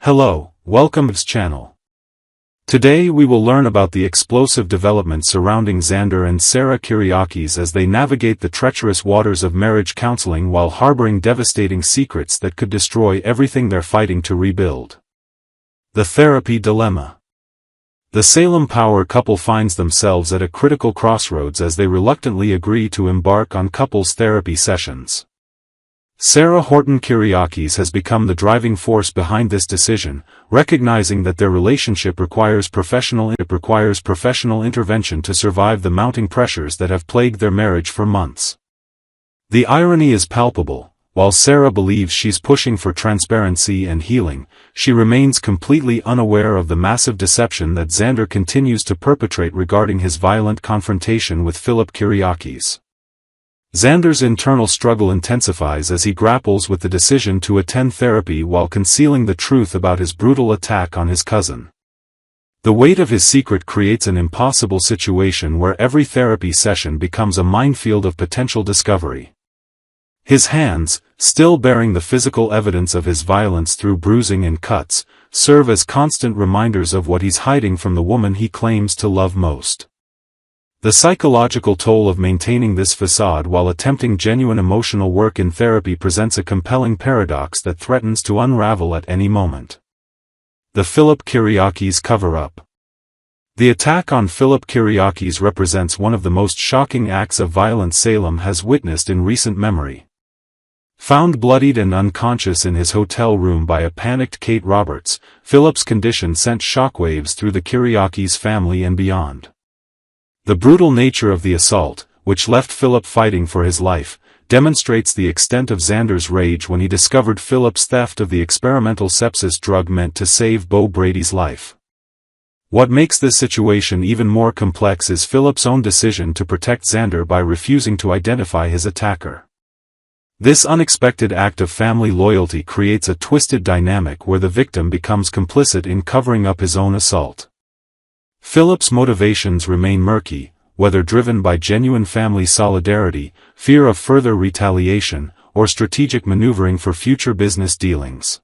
Hello, welcome to this channel. Today we will learn about the explosive developments surrounding Xander and Sarah Kyriakis as they navigate the treacherous waters of marriage counseling while harboring devastating secrets that could destroy everything they're fighting to rebuild. The therapy dilemma. The Salem power couple finds themselves at a critical crossroads as they reluctantly agree to embark on couples therapy sessions. Sarah Horton Kyriakis has become the driving force behind this decision, recognizing that their relationship requires professional intervention to survive the mounting pressures that have plagued their marriage for months. The irony is palpable. While Sarah believes she's pushing for transparency and healing, she remains completely unaware of the massive deception that Xander continues to perpetrate regarding his violent confrontation with Philip Kyriakis. Xander's internal struggle intensifies as he grapples with the decision to attend therapy while concealing the truth about his brutal attack on his cousin. The weight of his secret creates an impossible situation where every therapy session becomes a minefield of potential discovery. His hands, still bearing the physical evidence of his violence through bruising and cuts, serve as constant reminders of what he's hiding from the woman he claims to love most. The psychological toll of maintaining this facade while attempting genuine emotional work in therapy presents a compelling paradox that threatens to unravel at any moment. The Philip Kyriakis cover-up. The attack on Philip Kyriakis represents one of the most shocking acts of violence Salem has witnessed in recent memory. Found bloodied and unconscious in his hotel room by a panicked Kate Roberts, Philip's condition sent shockwaves through the Kyriakis family and beyond. The brutal nature of the assault, which left Philip fighting for his life, demonstrates the extent of Xander's rage when he discovered Philip's theft of the experimental sepsis drug meant to save Bo Brady's life. What makes this situation even more complex is Philip's own decision to protect Xander by refusing to identify his attacker. This unexpected act of family loyalty creates a twisted dynamic where the victim becomes complicit in covering up his own assault. Philip's motivations remain murky, whether driven by genuine family solidarity, fear of further retaliation, or strategic maneuvering for future business dealings.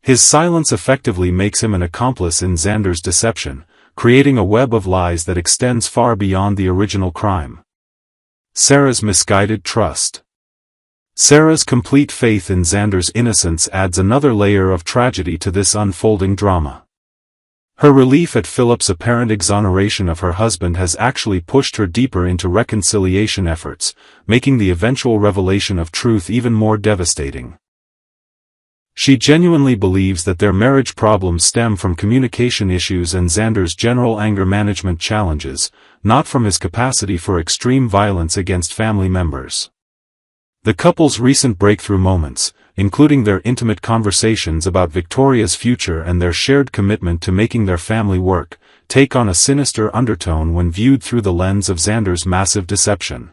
His silence effectively makes him an accomplice in Xander's deception, creating a web of lies that extends far beyond the original crime. Sarah's misguided trust. Sarah's complete faith in Xander's innocence adds another layer of tragedy to this unfolding drama. Her relief at Philip's apparent exoneration of her husband has actually pushed her deeper into reconciliation efforts, making the eventual revelation of truth even more devastating. She genuinely believes that their marriage problems stem from communication issues and Xander's general anger management challenges, not from his capacity for extreme violence against family members. The couple's recent breakthrough moments, including their intimate conversations about Victoria's future and their shared commitment to making their family work, take on a sinister undertone when viewed through the lens of Xander's massive deception.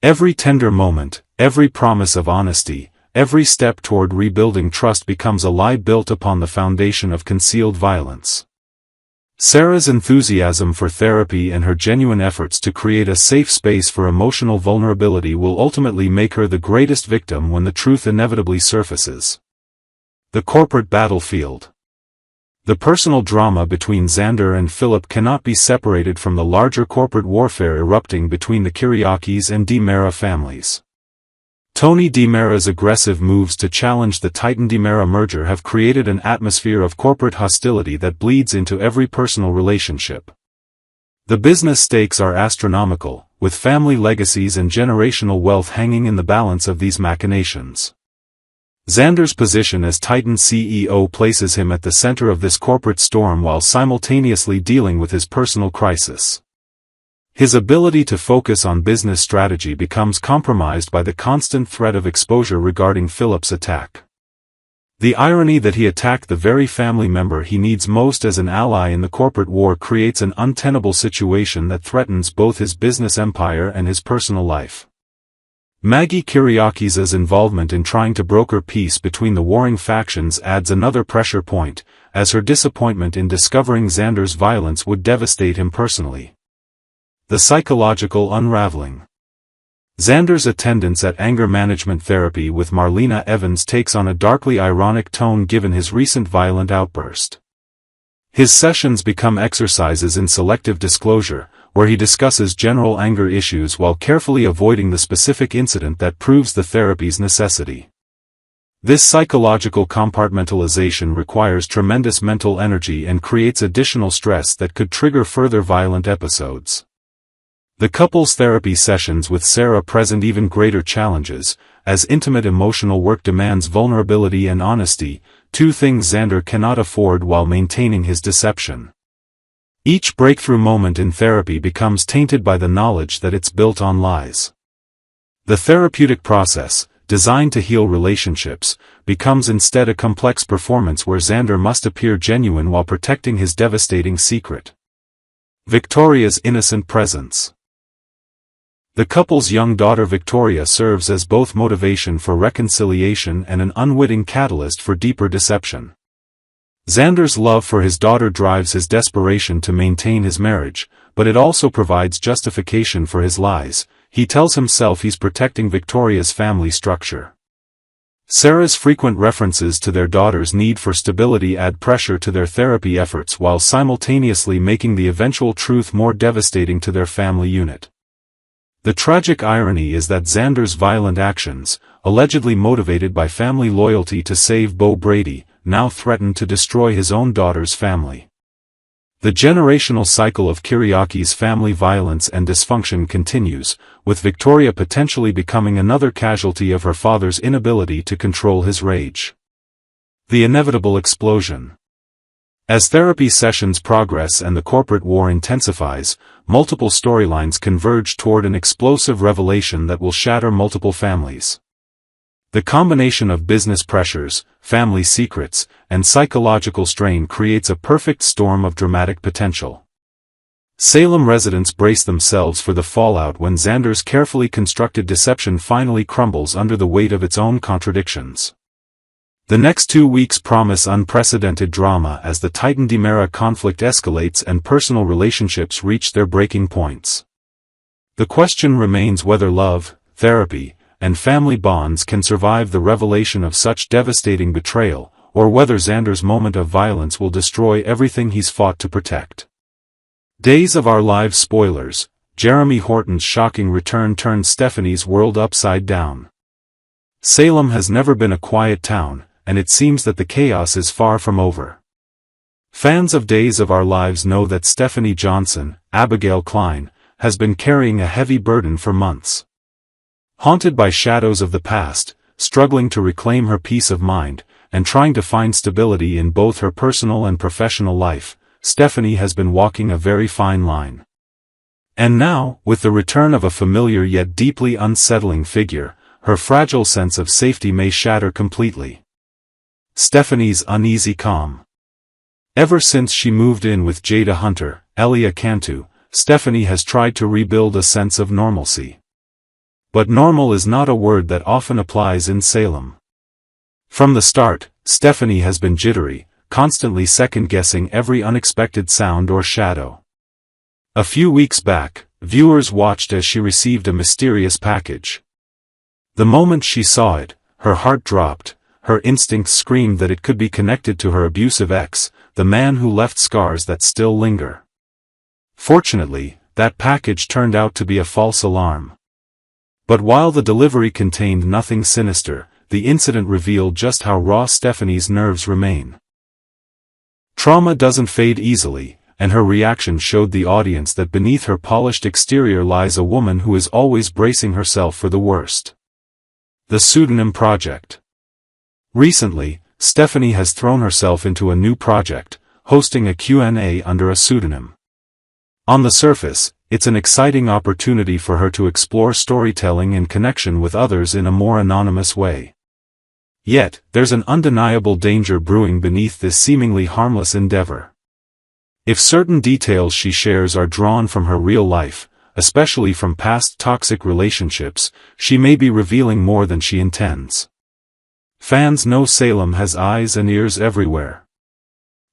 Every tender moment, every promise of honesty, every step toward rebuilding trust becomes a lie built upon the foundation of concealed violence. Sarah's enthusiasm for therapy and her genuine efforts to create a safe space for emotional vulnerability will ultimately make her the greatest victim when the truth inevitably surfaces. The corporate battlefield. The personal drama between Xander and Philip cannot be separated from the larger corporate warfare erupting between the Kyriakis and DiMera families. Tony DiMera's aggressive moves to challenge the Titan-DiMera merger have created an atmosphere of corporate hostility that bleeds into every personal relationship. The business stakes are astronomical, with family legacies and generational wealth hanging in the balance of these machinations. Xander's position as Titan CEO places him at the center of this corporate storm while simultaneously dealing with his personal crisis. His ability to focus on business strategy becomes compromised by the constant threat of exposure regarding Philip's attack. The irony that he attacked the very family member he needs most as an ally in the corporate war creates an untenable situation that threatens both his business empire and his personal life. Maggie Kyriakis' involvement in trying to broker peace between the warring factions adds another pressure point, as her disappointment in discovering Xander's violence would devastate him personally. The psychological unraveling. Xander's attendance at anger management therapy with Marlena Evans takes on a darkly ironic tone given his recent violent outburst. His sessions become exercises in selective disclosure, where he discusses general anger issues while carefully avoiding the specific incident that proves the therapy's necessity. This psychological compartmentalization requires tremendous mental energy and creates additional stress that could trigger further violent episodes. The couple's therapy sessions with Sarah present even greater challenges, as intimate emotional work demands vulnerability and honesty, two things Xander cannot afford while maintaining his deception. Each breakthrough moment in therapy becomes tainted by the knowledge that it's built on lies. The therapeutic process, designed to heal relationships, becomes instead a complex performance where Xander must appear genuine while protecting his devastating secret. Victoria's innocent presence. The couple's young daughter Victoria serves as both motivation for reconciliation and an unwitting catalyst for deeper deception. Xander's love for his daughter drives his desperation to maintain his marriage, but it also provides justification for his lies. He tells himself he's protecting Victoria's family structure. Sarah's frequent references to their daughter's need for stability add pressure to their therapy efforts while simultaneously making the eventual truth more devastating to their family unit. The tragic irony is that Xander's violent actions, allegedly motivated by family loyalty to save Beau Brady, now threaten to destroy his own daughter's family. The generational cycle of Kiriaki's family violence and dysfunction continues, with Victoria potentially becoming another casualty of her father's inability to control his rage. The inevitable explosion. As therapy sessions progress and the corporate war intensifies, multiple storylines converge toward an explosive revelation that will shatter multiple families. The combination of business pressures, family secrets, and psychological strain creates a perfect storm of dramatic potential. Salem residents brace themselves for the fallout when Xander's carefully constructed deception finally crumbles under the weight of its own contradictions. The next 2 weeks promise unprecedented drama as the Titan-Demera conflict escalates and personal relationships reach their breaking points. The question remains whether love, therapy, and family bonds can survive the revelation of such devastating betrayal, or whether Xander's moment of violence will destroy everything he's fought to protect. Days of Our Lives spoilers: Jeremy Horton's shocking return turned Stephanie's world upside down. Salem has never been a quiet town, and it seems that the chaos is far from over. Fans of Days of Our Lives know that Stephanie Johnson, Abigail Klein, has been carrying a heavy burden for months. Haunted by shadows of the past, struggling to reclaim her peace of mind, and trying to find stability in both her personal and professional life, Stephanie has been walking a very fine line. And now, with the return of a familiar yet deeply unsettling figure, her fragile sense of safety may shatter completely. Stephanie's uneasy calm. Ever since she moved in with Jada Hunter, Elia Cantu, Stephanie has tried to rebuild a sense of normalcy. But normal is not a word that often applies in Salem. From the start, Stephanie has been jittery, constantly second-guessing every unexpected sound or shadow. A few weeks back, viewers watched as she received a mysterious package. The moment she saw it, her heart dropped. Her instincts screamed that it could be connected to her abusive ex, the man who left scars that still linger. Fortunately, that package turned out to be a false alarm. But while the delivery contained nothing sinister, the incident revealed just how raw Stephanie's nerves remain. Trauma doesn't fade easily, and her reaction showed the audience that beneath her polished exterior lies a woman who is always bracing herself for the worst. The Pseudonym Project. Recently, Stephanie has thrown herself into a new project, hosting a Q&A under a pseudonym. On the surface, it's an exciting opportunity for her to explore storytelling and connection with others in a more anonymous way. Yet, there's an undeniable danger brewing beneath this seemingly harmless endeavor. If certain details she shares are drawn from her real life, especially from past toxic relationships, she may be revealing more than she intends. Fans know Salem has eyes and ears everywhere.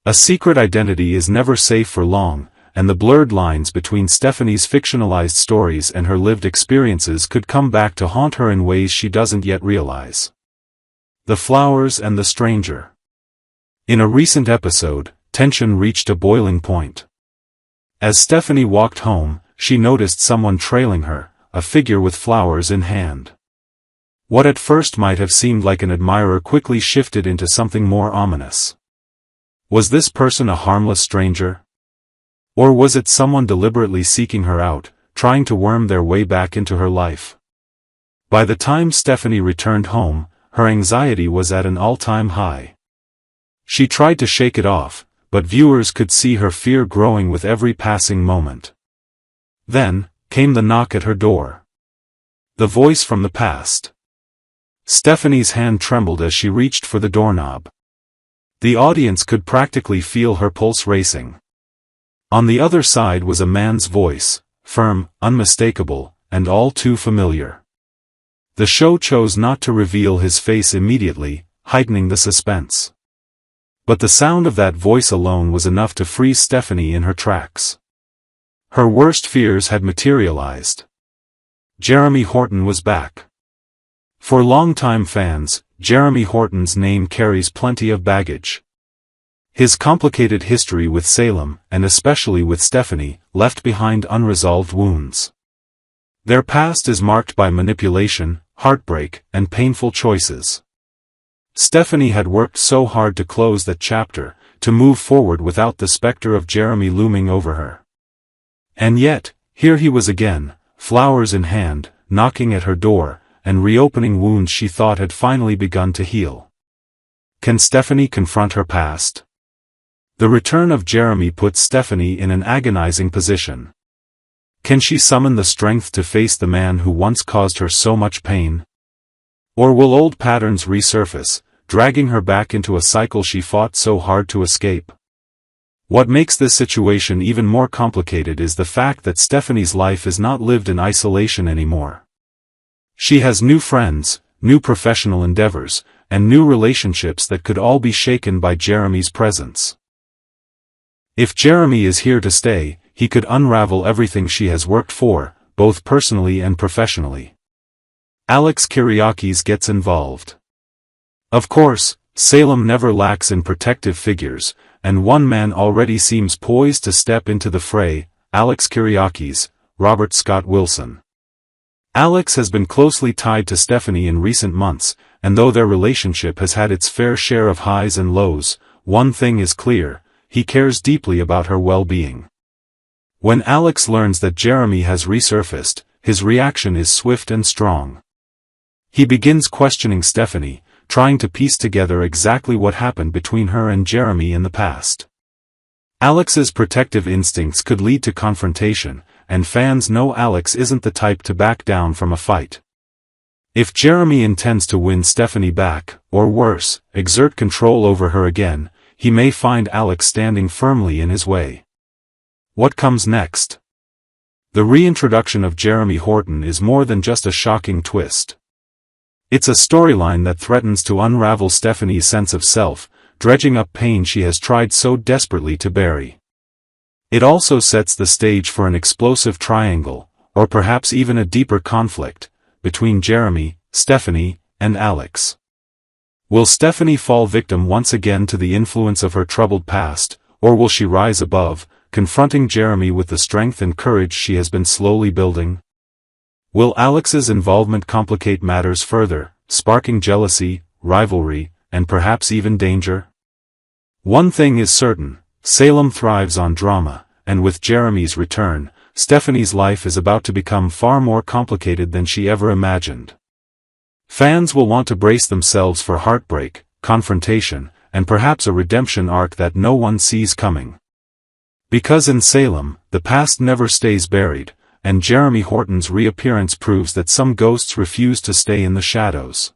A secret identity is never safe for long, and the blurred lines between Stephanie's fictionalized stories and her lived experiences could come back to haunt her in ways she doesn't yet realize. The flowers and the stranger. In a recent episode, tension reached a boiling point. As Stephanie walked home, she noticed someone trailing her, a figure with flowers in hand. What at first might have seemed like an admirer quickly shifted into something more ominous. Was this person a harmless stranger? Or was it someone deliberately seeking her out, trying to worm their way back into her life? By the time Stephanie returned home, her anxiety was at an all-time high. She tried to shake it off, but viewers could see her fear growing with every passing moment. Then came the knock at her door. The voice from the past. Stephanie's hand trembled as she reached for the doorknob. The audience could practically feel her pulse racing. On the other side was a man's voice, firm, unmistakable, and all too familiar. The show chose not to reveal his face immediately, heightening the suspense. But the sound of that voice alone was enough to freeze Stephanie in her tracks. Her worst fears had materialized. Jeremy Horton was back. For longtime fans, Jeremy Horton's name carries plenty of baggage. His complicated history with Salem, and especially with Stephanie, left behind unresolved wounds. Their past is marked by manipulation, heartbreak, and painful choices. Stephanie had worked so hard to close that chapter, to move forward without the specter of Jeremy looming over her. And yet, here he was again, flowers in hand, knocking at her door, and reopening wounds she thought had finally begun to heal. Can Stephanie confront her past? The return of Jeremy puts Stephanie in an agonizing position. Can she summon the strength to face the man who once caused her so much pain? Or will old patterns resurface, dragging her back into a cycle she fought so hard to escape? What makes this situation even more complicated is the fact that Stephanie's life is not lived in isolation anymore. She has new friends, new professional endeavors, and new relationships that could all be shaken by Jeremy's presence. If Jeremy is here to stay, he could unravel everything she has worked for, both personally and professionally. Alex Kyriakis gets involved. Of course, Salem never lacks in protective figures, and one man already seems poised to step into the fray, Alex Kyriakis, Robert Scott Wilson. Alex has been closely tied to Stephanie in recent months, and though their relationship has had its fair share of highs and lows, one thing is clear: he cares deeply about her well-being. When Alex learns that Jeremy has resurfaced, his reaction is swift and strong. He begins questioning Stephanie, trying to piece together exactly what happened between her and Jeremy in the past. Alex's protective instincts could lead to confrontation, and fans know Alex isn't the type to back down from a fight. If Jeremy intends to win Stephanie back, or worse, exert control over her again, he may find Alex standing firmly in his way. What comes next? The reintroduction of Jeremy Horton is more than just a shocking twist. It's a storyline that threatens to unravel Stephanie's sense of self, dredging up pain she has tried so desperately to bury. It also sets the stage for an explosive triangle, or perhaps even a deeper conflict, between Jeremy, Stephanie, and Alex. Will Stephanie fall victim once again to the influence of her troubled past, or will she rise above, confronting Jeremy with the strength and courage she has been slowly building? Will Alex's involvement complicate matters further, sparking jealousy, rivalry, and perhaps even danger? One thing is certain: Salem thrives on drama, and with Jeremy's return, Stephanie's life is about to become far more complicated than she ever imagined. Fans will want to brace themselves for heartbreak, confrontation, and perhaps a redemption arc that no one sees coming. Because in Salem, the past never stays buried, and Jeremy Horton's reappearance proves that some ghosts refuse to stay in the shadows.